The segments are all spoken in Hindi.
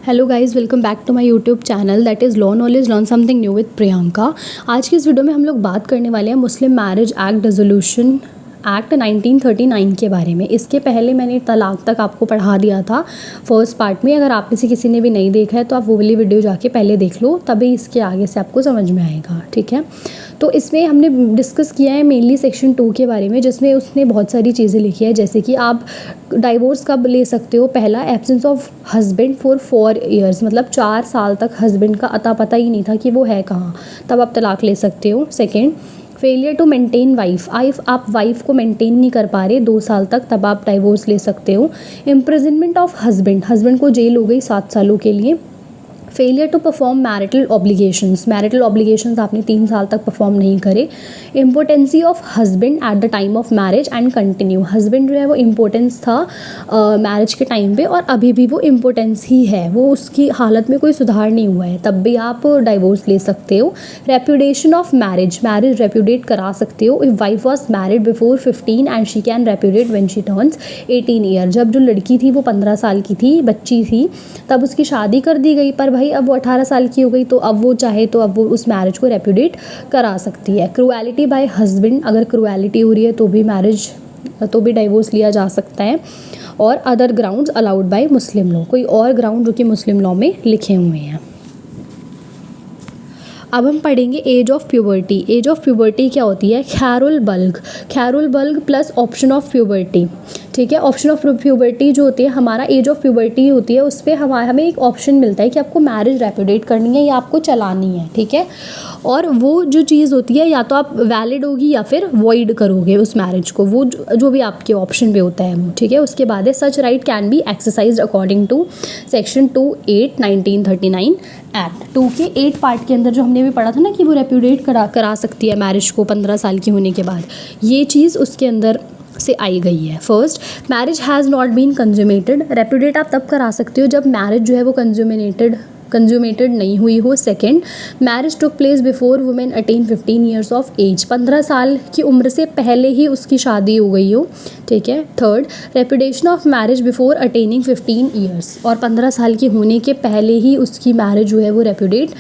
Hello guys, welcome back to my YouTube channel that is law knowledge learn something new with Priyanka. आज की इस वीडियो में हम लोग बात करने वाले हैं मुस्लिम मैरिज एक्ट रेजोल्यूशन एक्ट 1939 के बारे में। इसके पहले मैंने तलाक तक आपको पढ़ा दिया था फर्स्ट पार्ट में। अगर आप में से किसी ने भी नहीं देखा है तो आप वो वाली वीडियो जाके पहले देख लो, तभी इसके आगे से आपको समझ में आएगा। ठीक है, तो इसमें हमने डिस्कस किया है मेनली सेक्शन 2 के बारे में, जिसमें उसने बहुत सारी चीज़ें लिखी है, जैसे कि आप डाइवोर्स कब ले सकते हो। पहला, absence of husband for 4 years, मतलब 4 साल तक हस्बैंड का अता पता ही नहीं था कि वो है कहाँ, तब आप तलाक ले सकते हो। Second, failure to maintain wife, आप वाइफ को मेंटेन नहीं कर पा रहे 2 साल तक, तब आप डाइवोर्स ले सकते हो। इम्प्रिजनमेंट ऑफ हस्बैंड को जेल हो गई 7 सालों के लिए। Failure to perform marital obligations आपने 3 साल तक परफॉर्म नहीं करे। Importancy of husband at the time of marriage and continue, husband जो है वो इम्पोर्टेंस था मैरिज के टाइम पे और अभी भी वो इम्पोर्टेंस ही है, वो उसकी हालत में कोई सुधार नहीं हुआ है, तब भी आप डाइवोर्स ले सकते हो। रेप्यूडेशन ऑफ मैरिज रेप्यूडेट करा सकते हो if wife was married before 15 and she can repudiate when she turns 18 year. जब जो लड़की थी वो 15 साल की थी, बच्ची थी, तब उसकी शादी कर दी गई, पर भाई अब वो 18 साल की हो गई, तो अब वो चाहे तो अब वो उस मैरिज को रेप्यूडेट करा सकती है। क्रुएलिटी बाय हस्बैंड, अगर क्रुएलिटी हो रही है तो भी डाइवोर्स लिया जा सकता है। और other grounds allowed by Muslim law, कोई और ग्राउंड जो कि मुस्लिम लॉ में लिखे हुए हैं। अब हम पढ़ेंगे age of puberty. Age of puberty क्या होती है? खैरुल बल्ग प्लस ऑप्शन ऑफ प्यूबर्टी। ठीक है, ऑप्शन ऑफ प्यूबर्टी जो होती है, हमारा एज ऑफ प्यूबर्टी होती है, उस पर हमें एक ऑप्शन मिलता है कि आपको मैरिज रेप्यूडेट करनी है या आपको चलानी है। ठीक है, और वो जो चीज़ होती है या तो आप वैलिड होगी या फिर वॉइड करोगे उस मैरिज को, वो जो भी आपके ऑप्शन पे होता है वो। ठीक है, उसके बाद है such right can be exercised according to section 2(8) 1939 act. 2 के 8 पार्ट के अंदर जो हमने भी पढ़ा था ना कि वो रेप्यूडेट करा सकती है मैरिज को 15 साल की होने के बाद, ये चीज़ उसके अंदर से आई गई है। First, marriage has not been consummated, repudiate आप तब करा सकते हो जब मैरिज जो है वो कंज्यूमेटेड नहीं हुई हो। Second, marriage took place before women attain 15 years of age, 15 साल की उम्र से पहले ही उसकी शादी हो गई हो। ठीक है। Third, repudiation of marriage before attaining 15 years, और 15 साल की होने के पहले ही उसकी मैरिज जो है वो रेप्यूडेट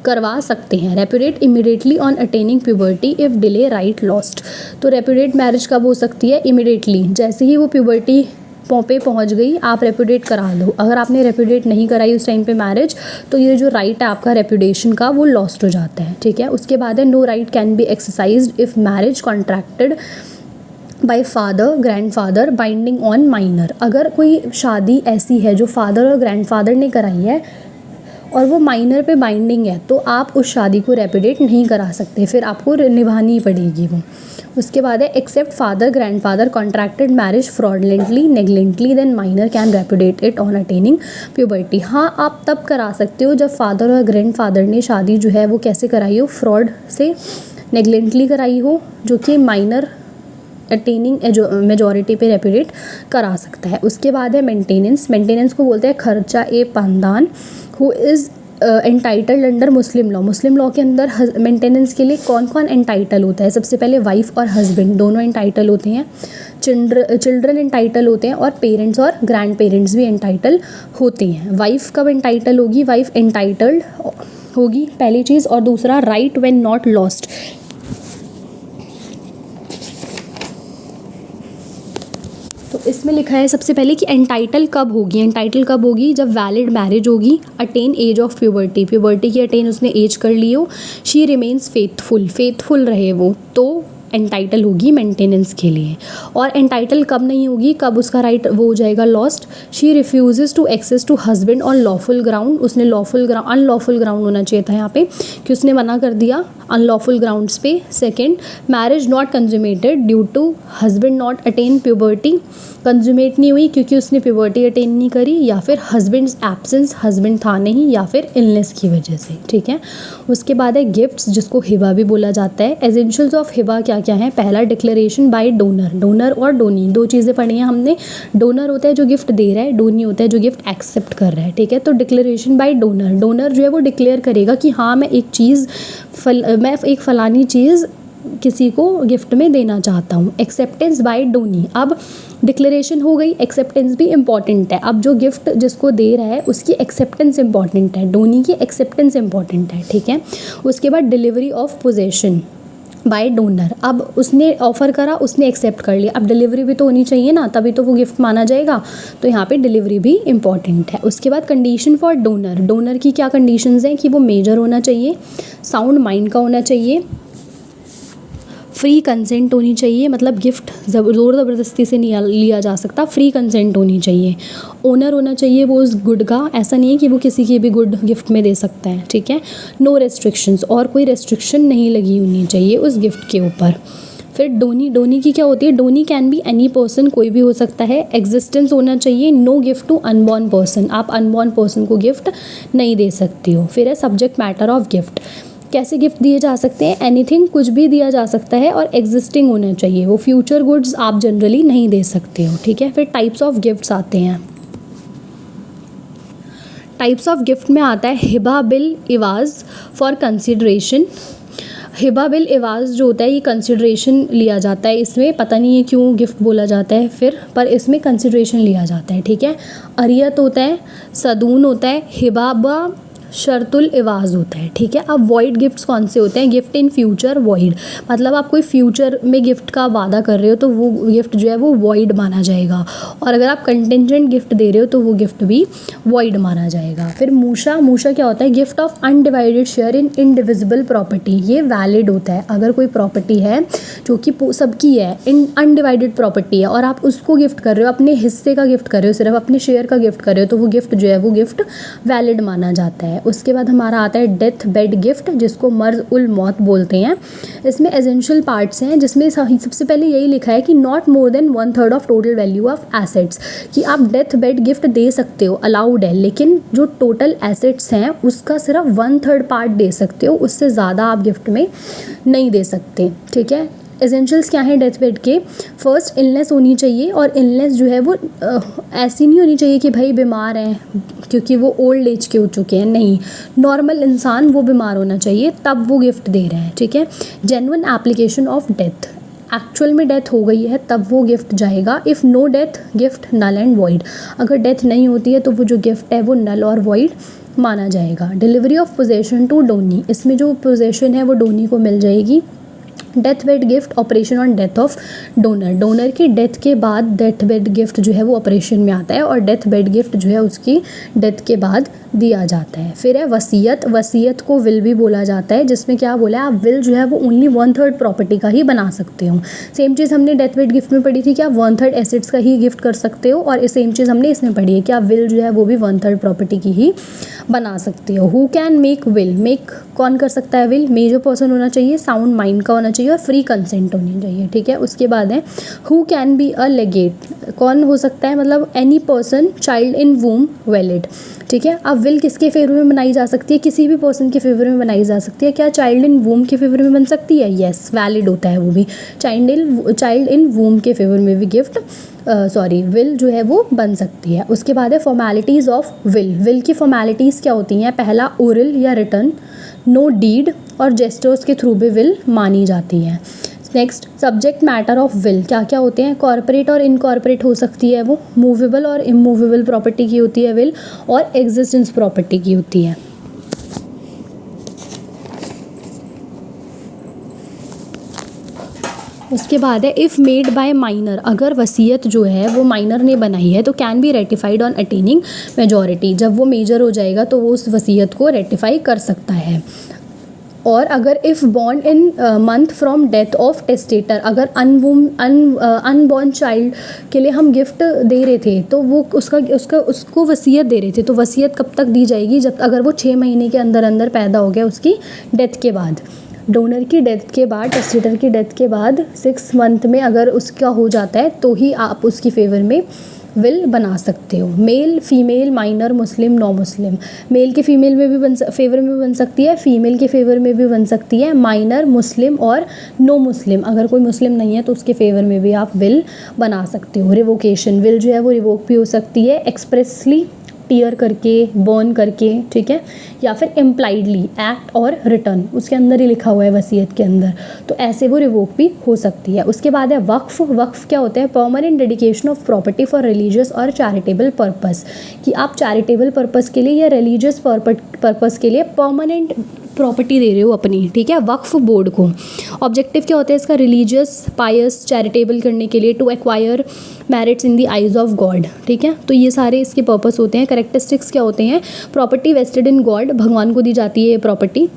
करवा सकते हैं। Repudiate immediately on attaining puberty if delay right lost, तो रेप्यूडेट मैरिज कब हो सकती है? इमिडिएटली, जैसे ही वो प्यूबर्टी पे पहुंच गई आप रेप्यूडेट करा लो। अगर आपने रेप्यूडेट नहीं कराई उस टाइम पे मैरिज, तो ये जो राइट है आपका रेप्यूडेशन का वो लॉस्ट हो जाता है। ठीक है, उसके बाद है no right can be exercised if marriage contracted by father grandfather binding on minor, अगर कोई शादी ऐसी है जो फादर और ग्रैंडफादर ने कराई है और वो माइनर पे बाइंडिंग है, तो आप उस शादी को रेप्यूडेट नहीं करा सकते, फिर आपको निभानी पड़ेगी वो। उसके बाद है except father grandfather contracted marriage fraudulently negligently then minor can repudiate it on attaining puberty. हाँ, आप तब करा सकते हो जब फादर और ग्रैंडफादर ने शादी जो है वो कैसे कराई हो? फ्रॉड से, नेग्लेंटली कराई हो, जो कि माइनर अटेनिंग मेजॉरिटी पे रेप्यूडेट करा सकता है। उसके बाद है मेंटेनेंस को बोलते हैं खर्चा ए पानदान, who is entitled under Muslim law के अंदर मेंटेनेंस के लिए कौन कौन एंटाइटल होता है? सबसे पहले वाइफ और हस्बैंड दोनों एंटाइटल होते हैं, चिल्ड्रन एंटाइटल होते हैं, और पेरेंट्स और ग्रैंड पेरेंट्स भी एंटाइटल होते हैं। वाइफ कब एंटाइटल होगी? वाइफ एंटाइटल्ड होगी, पहली चीज़। और दूसरा, राइट व्हेन नॉट लॉस्ट, तो इसमें लिखा है सबसे पहले कि एंटाइटल कब होगी? जब वैलिड मैरिज होगी, अटेन एज ऑफ प्यूबर्टी की अटेन उसने एज कर ली हो, शी रिमेन्स फेथफुल रहे वो, तो एंटाइटल होगी मेंटेनेंस के लिए। और एंटाइटल कब नहीं होगी, कब उसका राइट वो हो जाएगा lost? She refuses to access to husband on lawful ground, उसने अनलॉफुल ग्राउंड होना चाहिए था यहाँ पे कि उसने मना कर दिया अनलॉफुल ग्राउंड्स पे। Second, marriage not consummated due to husband not attain puberty, consummate नहीं हुई क्योंकि उसने प्यूबर्टी अटेन नहीं करी, या फिर हस्बैंड्स एब्सेंस, हस्बैंड था नहीं, या फिर इलनेस की वजह से। ठीक है, उसके बाद है गिफ्ट्स, जिसको हिबा भी बोला जाता है। एसेंशियल्स ऑफ हिबा क्या क्या है? पहला, डिक्लेरेशन बाय डोनर और डोनी, दो चीज़ें पढ़ी हैं हमने। डोनर होता है जो गिफ्ट दे रहा है, डोनी होता है जो गिफ्ट एक्सेप्ट कर रहा है। ठीक है, तो डिक्लेरेशन बाय डोनर जो है वो डिक्लेयर करेगा कि हाँ मैं एक फलानी चीज़ किसी को गिफ्ट में देना चाहता हूँ। एक्सेप्टेंस बाय डोनी, अब डिक्लेरेशन हो गई, एक्सेप्टेंस भी इम्पॉर्टेंट है। अब जो गिफ्ट जिसको दे रहा है उसकी एक्सेप्टेंस इम्पॉर्टेंट है, डोनी की एक्सेप्टेंस इम्पॉर्टेंट है, ठीक है। उसके बाद delivery of possession by donor, अब उसने ऑफ़र करा, उसने एक्सेप्ट कर लिया, अब डिलीवरी भी तो होनी चाहिए ना, तभी तो वो गिफ्ट माना जाएगा, तो यहाँ पे डिलीवरी भी इम्पॉर्टेंट है। उसके बाद कंडीशन फॉर डोनर, डोनर की क्या कंडीशंस हैं कि वो मेजर होना चाहिए, साउंड माइंड का होना चाहिए, फ्री कंसेंट होनी चाहिए, मतलब गिफ्ट ज़ोर ज़बरदस्ती से नहीं लिया जा सकता, फ्री कंसेंट होनी चाहिए, ओनर होना चाहिए वो उस गुड का, ऐसा नहीं है कि वो किसी की भी गुड गिफ्ट में दे सकता है, ठीक है। नो रेस्ट्रिक्शंस, और कोई रेस्ट्रिक्शन नहीं लगी होनी चाहिए उस गिफ्ट के ऊपर। फिर डोनी, डोनी की क्या होती है, donee can be any person, कोई भी हो सकता है। एग्जिस्टेंस होना चाहिए, no gift to unborn person, आप अनबॉर्न पर्सन को गिफ्ट नहीं दे सकती हो। फिर है सब्जेक्ट मैटर ऑफ गिफ्ट, कैसे गिफ्ट दिए जा सकते हैं, एनीथिंग, कुछ भी दिया जा सकता है, और एग्जिस्टिंग होना चाहिए, वो फ्यूचर गुड्स आप जनरली नहीं दे सकते हो, ठीक है। फिर टाइप्स ऑफ गिफ्ट्स आते हैं, टाइप्स ऑफ गिफ्ट में आता है Hiba bill इवाज for consideration. Hiba bill Ahvaz जो होता है ये कंसिडरेशन लिया जाता है, इसमें पता नहीं है क्यों गिफ्ट बोला जाता है फिर, पर इसमें कंसिडरेशन लिया जाता है, ठीक है। अरियत होता है, सदून होता है, हिबाबा शर्तुल एवाज होता है, ठीक है। अब वॉइड गिफ्ट्स कौन से होते हैं, गिफ्ट इन फ्यूचर वॉइड, मतलब आप कोई फ्यूचर में गिफ्ट का वादा कर रहे हो तो वो गिफ्ट जो है वो वॉइड माना जाएगा, और अगर आप कंटेंजेंट गिफ्ट दे रहे हो तो वो गिफ्ट भी वॉइड माना जाएगा। फिर मूशा, मूशा क्या होता है, gift of undivided share in indivisible property, ये वैलिड होता है अगर कोई प्रॉपर्टी है जो कि सबकी है, इन अनडिवाइडेड प्रॉपर्टी है, और आप उसको गिफ्ट कर रहे हो, अपने हिस्से का गिफ्ट कर रहे हो, सिर्फ अपने शेयर का गिफ्ट कर रहे हो, तो वो गिफ्ट जो है वो गिफ्ट वैलिड माना जाता है। उसके बाद हमारा आता है डेथ बेड गिफ्ट, जिसको मर्ज उल मौत बोलते हैं। इसमें एसेंशियल पार्ट्स हैं, जिसमें सबसे पहले यही लिखा है कि not more than 1/3 of total value of assets, कि आप डेथ बेड गिफ्ट दे सकते हो, अलाउड है, लेकिन जो टोटल एसेट्स हैं उसका सिर्फ 1/3 पार्ट दे सकते हो, उससे ज़्यादा आप गिफ्ट में नहीं दे सकते, ठीक है। एसेंशियल्स क्या है डेथ बेड के, फर्स्ट इलनेस होनी चाहिए, और इलनेस जो है वो ऐसी नहीं होनी चाहिए कि भाई बीमार हैं क्योंकि वो ओल्ड एज के हो चुके हैं, नहीं, नॉर्मल इंसान वो बीमार होना चाहिए तब वो गिफ्ट दे रहे हैं, ठीक है। Genuine application of death, actual में डेथ हो गई है तब वो गिफ्ट जाएगा। If no death gift null and void, अगर डेथ नहीं होती है तो वो जो गिफ्ट है वो नल और वॉइड माना जाएगा। Delivery of possession to donee, इसमें जो पोजेशन है वो डोनी को मिल जाएगी। Death bed gift operation on death of donor, donor की डेथ के बाद डेथ बेड गिफ्ट जो है वो ऑपरेशन में आता है, और डेथ बेड गिफ्ट जो है उसकी डेथ के बाद दिया जाता है। फिर है वसीयत, वसीयत को विल भी बोला जाता है, जिसमें क्या बोला है, आप विल जो है वो ओनली 1/3 प्रॉपर्टी का ही बना सकते हो। सेम चीज़ हमने डेथ बेड गिफ्ट में पढ़ी थी कि आप 1/3 एसेट्स का ही गिफ्ट कर सकते हो, और सेम चीज़ हमने इसमें पढ़ी है कि आप विल जो है वो भी 1/3 प्रॉपर्टी की ही बना सकते हो। Who can make will, make कौन कर सकता है विल, मेजर पर्सन होना चाहिए, साउंड माइंड का होना चाहिए, और फ्री कंसेंट होनी चाहिए, ठीक है। उसके बाद है who can be a legatee, कौन हो सकता है, मतलब any person child in womb valid, ठीक है। अब विल किसके फेवर में बनाई जा सकती है, किसी भी पर्सन के फेवर में बनाई जा सकती है, क्या चाइल्ड इन वूम के फेवर में बन सकती है, येस, वैलिड होता है वो भी, चाइल्ड इन वूम के फेवर में भी गिफ्ट विल जो है वो बन सकती है। उसके बाद है फॉर्मेलिटीज़ ऑफ विल, विल की फॉर्मेलिटीज़ क्या होती हैं, पहला ओरल या रिटर्न, नो डीड और जेस्टर्स के थ्रू भी विल मानी जाती है। Next subject matter of will, क्या क्या होते हैं, कॉर्पोरेट और इनकॉर्पोरेट हो सकती है वो, मूवेबल और इमूवेबल प्रॉपर्टी की होती है विल, और एग्जिस्टेंस प्रॉपर्टी की होती है। उसके बाद है इफ़ मेड बाय माइनर, अगर वसीयत जो है वो माइनर ने बनाई है तो can be ratified on attaining majority, जब वो मेजर हो जाएगा तो वो उस वसीयत को रेटिफाई कर सकता है। और अगर if born in month from death of testator, अगर अनबॉर्न चाइल्ड के लिए हम गिफ्ट दे रहे थे तो वो उसको वसीयत दे रहे थे, तो वसीयत कब तक दी जाएगी, जब अगर वो 6 महीने के अंदर अंदर पैदा हो गया उसकी डेथ के बाद। डोनर की डेथ के बाद, टेस्टेटर की डेथ के बाद 6 मंथ में अगर उसका हो जाता है तो ही आप उसकी फेवर में विल बना सकते हो। मेल, फीमेल, माइनर, मुस्लिम, नो मुस्लिम, मेल के फीमेल में भी फेवर में बन सकती है, फीमेल के फेवर में भी बन सकती है, माइनर, मुस्लिम और नो मुस्लिम, अगर कोई मुस्लिम नहीं है तो उसके फेवर में भी आप विल बना सकते हो। रिवोकेशन, विल जो है वो रिवोक भी हो सकती है, एक्सप्रेसली टीयर करके, बर्न करके, ठीक है, या फिर इम्प्लाइडली एक्ट और रिटर्न, उसके अंदर ही लिखा हुआ है वसीयत के अंदर, तो ऐसे वो रिवोक भी हो सकती है। उसके बाद है वक्फ। वक्फ क्या होता है? Permanent dedication of property for religious और चैरिटेबल पर्पस, कि आप चैरिटेबल पर्पस के लिए या रिलीजियस पर्पस के लिए परमानेंट प्रॉपर्टी दे रहे हो अपनी, ठीक है, वक्फ बोर्ड को। ऑब्जेक्टिव क्या होता है इसका? रिलीजियस, पायस, चैरिटेबल करने के लिए, to acquire merits in the eyes of God, ठीक है, तो ये सारे इसके पर्पस होते हैं। करेक्टरिस्टिक्स क्या होते हैं? प्रॉपर्टी वेस्टेड इन गॉड, भगवान को दी जाती है ये प्रॉपर्टी,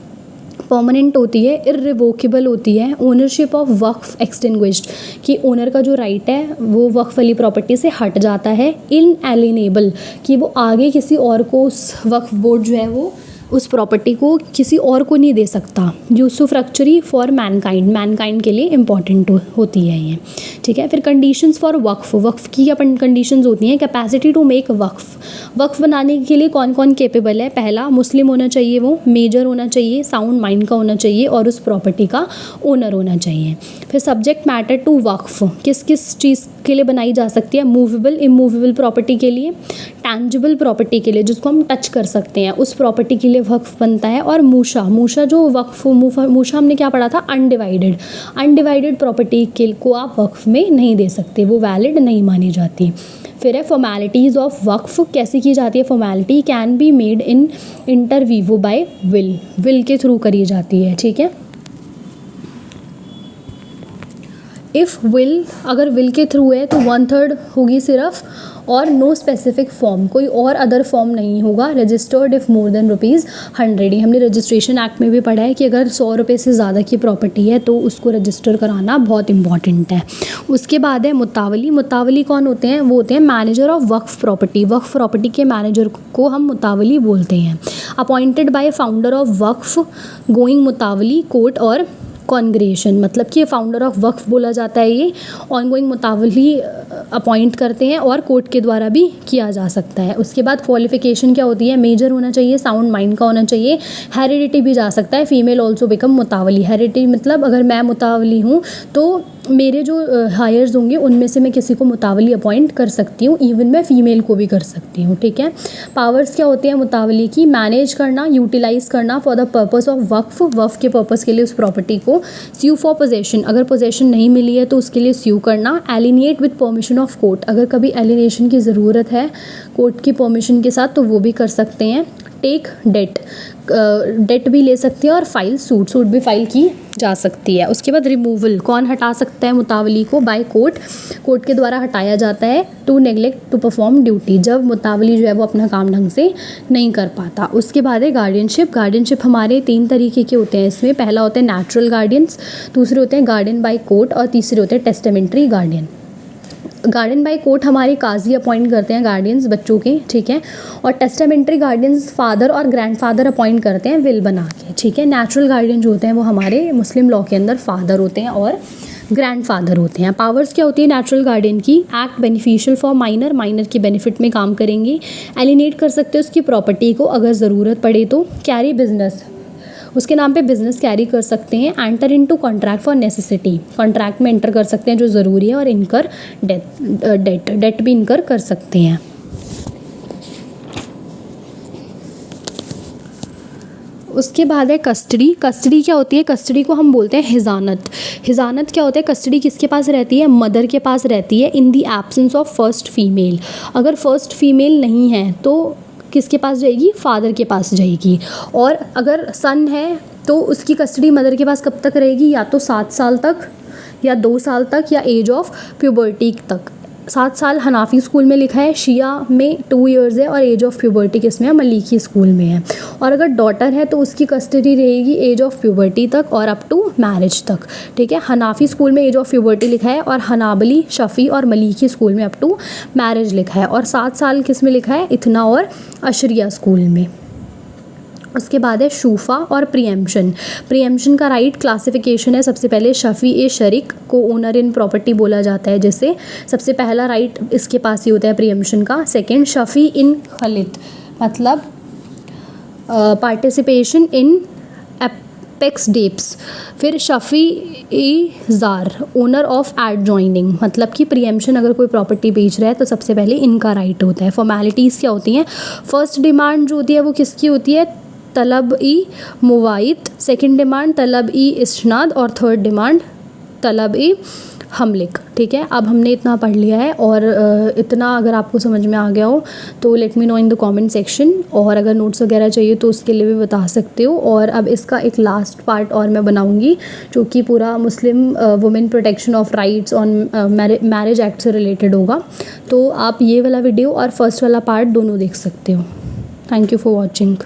परमानेंट होती है, इररिवोकेबल होती है, ओनरशिप ऑफ वक्फ एक्सटिंग्विश्ड, कि ओनर का जो राइट है वो वक्फ वाली प्रॉपर्टी से हट जाता है, इनएलिनेबल, कि वो आगे किसी और को उस वक्फ बोर्ड जो है वो उस प्रॉपर्टी को किसी और को नहीं दे सकता। यूसुफ्रक्चरी फॉर मैनकाइंड, मैनकाइंड के लिए इंपॉर्टेंट होती है ये, ठीक है। फिर कंडीशंस फॉर वक्फ, वक्फ की क्या कंडीशंस होती हैं? कैपेसिटी टू मेक वक्फ, वक्फ बनाने के लिए कौन कौन केपेबल है? पहला, मुस्लिम होना चाहिए, वो मेजर होना चाहिए, साउंड माइंड का होना चाहिए और उस प्रॉपर्टी का ओनर होना चाहिए। फिर सब्जेक्ट मैटर टू वक्फ, किस किस चीज़ के लिए बनाई जा सकती है? मूवेबल, इमूवेबल प्रॉपर्टी के लिए, टैंजिबल प्रॉपर्टी के लिए जिसको हम टच कर सकते हैं उस प्रॉपर्टी के लिए वक्फ बनता है, और मूशा, मूशा जो वक्फ, मूशा हमने क्या पढ़ा था? अनडिवाइडेड, अनडिवाइडेड प्रॉपर्टी के को आप वक्फ में नहीं दे सकते, वो वैलिड नहीं मानी जाती। फिर है फॉर्मेलिटीज़ ऑफ वक्फ, कैसे की जाती है formality? Can be made in inter vivos by will, will के थ्रू करी जाती है, ठीक है। इफ़ विल, अगर विल के थ्रू है तो 1/3 होगी सिर्फ, और नो स्पेसिफिक फॉर्म, कोई और अदर फॉर्म नहीं होगा। रजिस्टर्ड इफ़ मोर देन ₹100, हमने रजिस्ट्रेशन एक्ट में भी पढ़ा है कि अगर 100 रुपये से ज़्यादा की प्रॉपर्टी है तो उसको रजिस्टर कराना बहुत इंपॉर्टेंट है। उसके बाद है मुतावली। मुतावली कौन होते हैं? वो होते हैं मैनेजर ऑफ वक्फ प्रॉपर्टी, वक्फ प्रॉपर्टी के मैनेजर को हम मुतावली बोलते हैं। अपॉइंटेड बाय फाउंडर ऑफ वक्फ गोइंग मुतावली कोर्ट और कॉन्ग्रेशन, मतलब कि फाउंडर ऑफ वक्फ बोला जाता है, ये ऑनगोइंग मुतावली अपॉइंट करते हैं और कोर्ट के द्वारा भी किया जा सकता है। उसके बाद क्वालिफिकेशन क्या होती है? मेजर होना चाहिए, साउंड माइंड का होना चाहिए, हेरिडिटी भी जा सकता है, फीमेल ऑल्सो बिकम मुतावली। हेरिडिटी मतलब अगर मैं मुतावली हूँ तो मेरे जो हायर्स होंगे उनमें से मैं किसी को मुतावली अपॉइंट कर सकती हूँ, इवन मैं फ़ीमेल को भी कर सकती हूँ, ठीक है। पावर्स क्या होती हैं मुतावली की? मैनेज करना, यूटिलाइज़ करना फॉर द पर्पस ऑफ वक्फ, वक्फ के पर्पस के लिए उस प्रॉपर्टी को। स्यू फॉर पोजेशन, अगर पोजेशन नहीं मिली है तो उसके लिए स्यू करना। एलिनेट विद परमिशन ऑफ कोर्ट, अगर कभी एलिनेशन की ज़रूरत है कोर्ट की परमिशन के साथ तो वो भी कर सकते हैं। टेक डेट, डेट भी ले सकते हैं, और फाइल सूट, सूट भी फाइल की जा सकती है। उसके बाद रिमूवल, कौन हटा सकता है मुतावली को? बाय कोर्ट, कोर्ट के द्वारा हटाया जाता है। To neglect to perform duty, जब मुतावली जो है वो अपना काम ढंग से नहीं कर पाता। उसके बाद है गार्डियनशिप। गार्डियनशिप हमारे 3 तरीके के होते हैं इसमें। पहला होता है नेचुरल गार्डियंस, दूसरे होते हैं गार्डियन बाय कोर्ट, और तीसरे होते हैं testamentary guardian. Guardian by court हमारे काजी अपॉइंट करते हैं गार्डियंस बच्चों के, ठीक है, और टेस्टामेंट्री गार्डियंस फादर और ग्रैंडफादर अपॉइंट करते हैं विल बना के, ठीक है। नेचुरल गार्डियन जो होते हैं वो हमारे मुस्लिम लॉ के अंदर फादर होते हैं और ग्रैंडफादर होते हैं। पावर्स क्या होती है नेचुरल गार्डियन की? Act beneficial for minor, minor के बेनिफिट में काम करेंगे। एलिनेट कर सकते हैं उसकी प्रॉपर्टी को अगर ज़रूरत पड़े तो। कैरी बिजनेस, उसके नाम पे बिजनेस कैरी कर सकते हैं। Enter into contract for necessity, contract में एंटर कर सकते हैं जो ज़रूरी है। और इनकर डेट भी इनकर कर सकते हैं। उसके बाद है कस्टडी। कस्टडी क्या होती है? कस्टडी को हम बोलते हैं हिजानत। हिजानत क्या होता है? कस्टडी किसके पास रहती है? मदर के पास रहती है in the absence of first female. अगर फर्स्ट फीमेल नहीं है तो किसके पास जाएगी? फादर के पास जाएगी। और अगर सन है तो उसकी कस्टडी मदर के पास कब तक रहेगी? या तो 7 साल तक, या 2 साल तक, या एज ऑफ प्यूबर्टी तक। 7 साल हनाफी स्कूल में लिखा है, शिया में 2 इयर्स है, और एज ऑफ प्यूबर्टी किसमें है? मलीकी स्कूल में है। और अगर डॉटर है तो उसकी कस्टडी रहेगी एज ऑफ प्यूबर्टी तक और अप टू मैरिज तक, ठीक है। हनाफी स्कूल में एज ऑफ प्यूबर्टी लिखा है, और हनाबली, शफ़ी और मलीकी स्कूल में अप टू मैरिज लिखा है। और 7 साल किस में लिखा है? इतना और अशरिया स्कूल में। उसके बाद है शूफा और प्रीएम्पशन। प्रीएम्पशन का राइट क्लासिफिकेशन है। सबसे पहले शफ़ी ए शरीक को ओनर इन प्रॉपर्टी बोला जाता है, जैसे सबसे पहला राइट इसके पास ही होता है प्रीएम्पशन का। सेकंड शफ़ी इन खलित, मतलब पार्टिसिपेशन इन एपेक्स डेप्स, फिर शफ़ी ई ज़ार, ओनर ऑफ एडजॉइनिंग, मतलब कि प्रीएम्पशन अगर कोई प्रॉपर्टी बेच रहा है तो सबसे पहले इनका राइट होता है। फॉर्मेलिटीज़ क्या होती हैं? फर्स्ट डिमांड जो होती है वो किसकी होती है? तलब ई मुवाइत, सेकंड डिमांड तलब ई इस्नाद और थर्ड डिमांड तलब ई हमलिक। ठीक है, अब हमने इतना पढ़ लिया है और इतना अगर आपको समझ में आ गया हो तो let me know in the comment section, और अगर नोट्स वगैरह चाहिए तो उसके लिए भी बता सकते हो। और अब इसका एक लास्ट पार्ट और मैं बनाऊंगी जो कि पूरा Muslim women protection of rights on marriage act से रिलेटेड होगा, तो आप ये वाला वीडियो और फर्स्ट वाला पार्ट दोनों देख सकते हो। Thank you for watching.